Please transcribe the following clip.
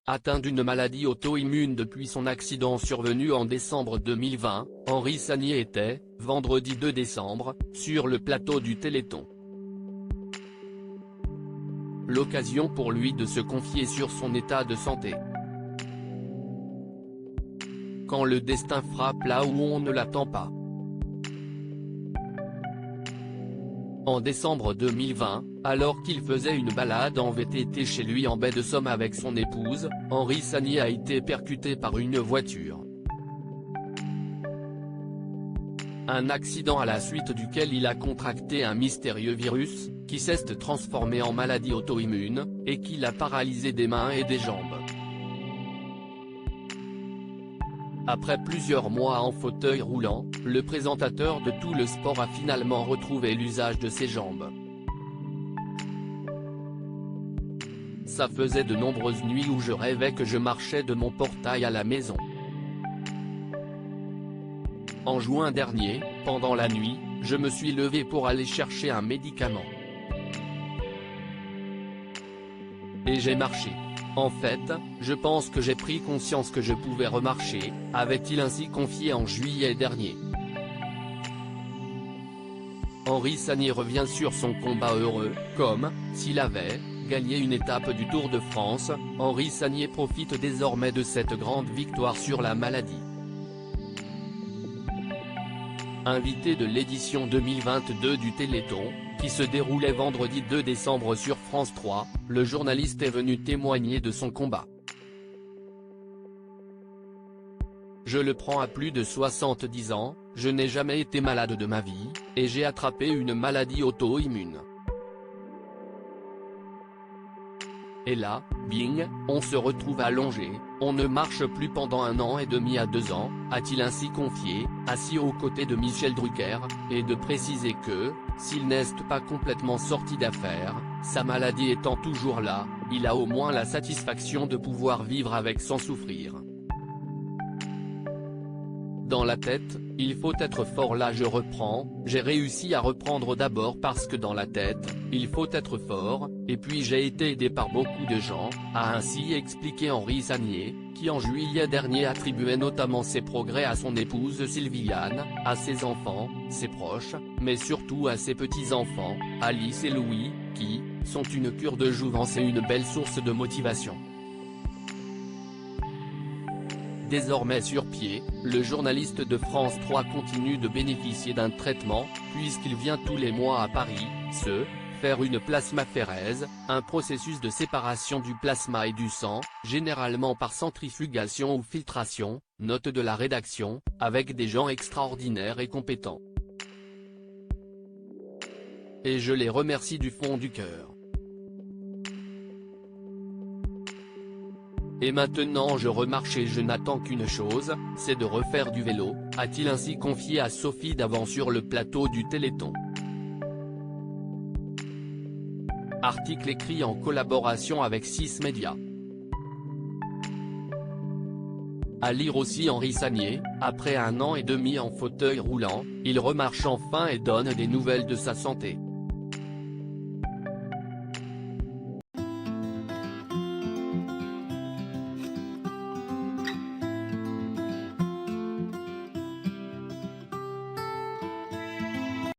Atteint d'une maladie auto-immune depuis son accident survenu en décembre 2020, Henri Sagnier était, vendredi 2 décembre, sur le plateau du Téléthon. L'occasion pour lui de se confier sur son état de santé. Quand le destin frappe là où on ne l'attend pas. En décembre 2020, alors qu'il faisait une balade en VTT chez lui en baie de Somme avec son épouse, Henri Sagnier a été percuté par une voiture. Un accident à la suite duquel il a contracté un mystérieux virus, qui s'est transformé en maladie auto-immune, et qui l'a paralysé des mains et des jambes. Après plusieurs mois en fauteuil roulant, le présentateur de Tout le Sport a finalement retrouvé l'usage de ses jambes. Ça faisait de nombreuses nuits où je rêvais que je marchais de mon portail à la maison. En juin dernier, pendant la nuit, je me suis levé pour aller chercher un médicament. Et j'ai marché. En fait, je pense que j'ai pris conscience que je pouvais remarcher, avait-il ainsi confié en juillet dernier. Henri Sagnier revient sur son combat heureux, comme, s'il avait, gagné une étape du Tour de France. Henri Sagnier profite désormais de cette grande victoire sur la maladie. Invité de l'édition 2022 du Téléthon, qui se déroulait vendredi 2 décembre sur France 3, le journaliste est venu témoigner de son combat. Je le prends à plus de 70 ans, je n'ai jamais été malade de ma vie, et j'ai attrapé une maladie auto-immune. Et là, bing, on se retrouve allongé, on ne marche plus pendant 1 an et demi à 2 ans, a-t-il ainsi confié, assis aux côtés de Michel Drucker, et de préciser que, s'il n'est pas complètement sorti d'affaire, sa maladie étant toujours là, il a au moins la satisfaction de pouvoir vivre avec sans souffrir. Dans la tête, il faut être fort. Là je reprends, j'ai réussi à reprendre d'abord parce que dans la tête, il faut être fort, et puis j'ai été aidé par beaucoup de gens, a ainsi expliqué Henri Sagnier, qui en juillet dernier attribuait notamment ses progrès à son épouse Sylviane, à ses enfants, ses proches, mais surtout à ses petits-enfants, Alice et Louis, qui, sont une cure de jouvence et une belle source de motivation. Désormais sur pied, le journaliste de France 3 continue de bénéficier d'un traitement, puisqu'il vient tous les mois à Paris, faire une plasmaphérèse, un processus de séparation du plasma et du sang, généralement par centrifugation ou filtration, note de la rédaction, avec des gens extraordinaires et compétents. Et je les remercie du fond du cœur. Et maintenant je remarche et je n'attends qu'une chose, c'est de refaire du vélo, a-t-il ainsi confié à Sophie Davant sur le plateau du Téléthon. Article écrit en collaboration avec 6 médias. À lire aussi Henri Sagnier, après 1 an et demi en fauteuil roulant, il remarche enfin et donne des nouvelles de sa santé.